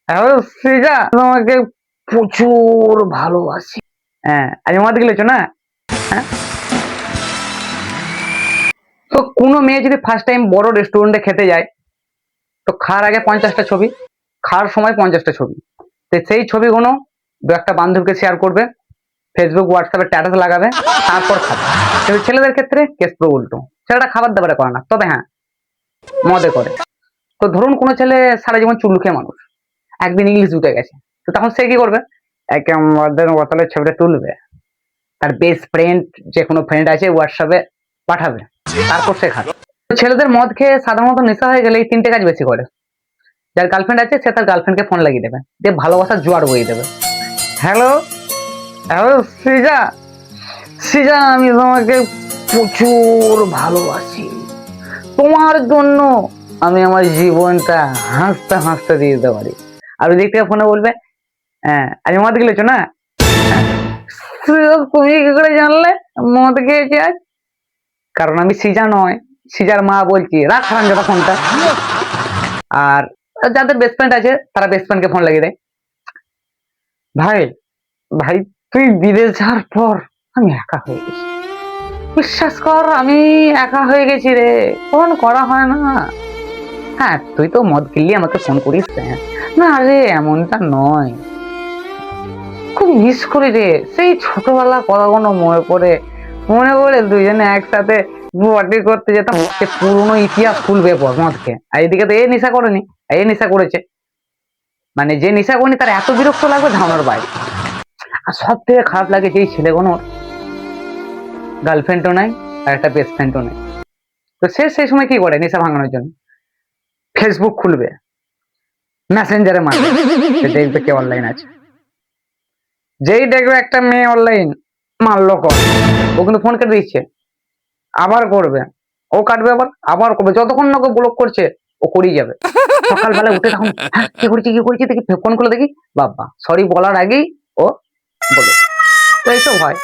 Hello Srija, তোমাকে প্রচুর ভালোবাসি। হ্যাঁ, আজ মদ গিলেছো না? হ্যাঁ, তো কোনো মেয়ে যদি ফার্স্ট টাইম বড় রেস্টুরেন্টে খেতে যায়, তো খাওয়ার আগে 50টা ছবি, খাওয়ার সময় 50টা ছবি। তো সেই ছবিগুলো দু একটা বান্ধবীকে শেয়ার করবে, ফেসবুক হোয়াটসঅ্যাপে স্ট্যাটাস লাগাবে, তারপর খাবে। কিন্তু ছেলেদের ক্ষেত্রে কেস পুরো উল্টো। ছেলেটা খাবার দাবারে করে না, তবে হ্যাঁ মদে করে। তো ধরুন কোনো ছেলে সারা জীবন চুল্লু খেয়ে মানুষ, একদিন ইংলিশ উঠে গেছে, তো তখন সে কি করবে? একে মদের বোতলের ছবিটা তুলবে, তার বেস্ট ফ্রেন্ড যে কোনো ফ্রেন্ড আছে হোয়াটসঅ্যাপে পাঠাবে, তারপর সে খাবে। ছেলেদের মদ খেয়ে সাধারণত নেশা হয়ে গেলে এই তিনটে কাজ বেশি করে। যার গার্লফ্রেন্ড আছে সে তার গার্লফ্রেন্ডকে ফোন লাগিয়ে দেবে, দিয়ে ভালোবাসার জোয়ার বইয়ে দেবে। হ্যালো, হ্যালো সৃজা, সৃজা আমি তোমাকে প্রচুর ভালোবাসি। তোমার জন্য আমি আমার জীবনটা হাসতে হাসতে দিয়ে দিতে পারি। আর ওই দিক থেকে ফোনে বলবে, হ্যাঁ আজ মদ গিলেছো না? তুমি কি করে জানলে মদ খেয়েছি আজ? কারণ আমি সিজা নয়, সিজার মা বলছি। রাখ হারামজাদা ফোনটা। আর যাদের বেস্ট ফ্রেন্ড আছে তারা বেস্ট ফ্রেন্ডকে ফোন লাগিয়ে দেয়। ভাই, ভাই তুই বিদেশ যাওয়ার পর আমি একা হয়ে গেছি। বিশ্বাস কর আমি একা হয়ে গেছি রে, ফোন করা হয় না। হ্যাঁ তুই তো মদ কিনলি আমাকে ফোন করিস, না রে এমনটা নয়, খুব মিস করি রে সেই ছোটবেলা কথাগুলো মনে পড়ে দুজনে একসাথে পার্টি করতে যেতাম, সে পুরনো ইতিহাস খুলবে পর মদকে। আর এদিকে তো এ নেশা করেনি, এ নেশা করেছে, মানে যে নেশা করেনি তার এত বিরক্ত লাগবে ধারণার বাইরে। আর সব থেকে খারাপ লাগে যেই ছেলেগুলোর গার্লফ্রেন্ডও নাই আর একটা বেস্ট ফ্রেন্ডও নেই, তো সে সেই সময় কি করে নেশা ভাঙানোর জন্য? ফেসবুক খুলবে, মেসেঞ্জারে মারবে, দেখবে কে অনলাইন আছে। যেই দেখবে একটা মেয়ে অনলাইন, মারলো কল, ও কিন্তু ফোন কেটে দিচ্ছে, আবার করবে, ও কাটবে, আবার আবার করবে, যতক্ষণ না ওকে ব্লক করছে ও করেই যাবে। সকালবেলা উঠে তখন হ্যাঁ কি করেছি দেখি, ফোন করে দেখি, বাবা সরি বলার আগেই ও বলো। তো এইসব হয়।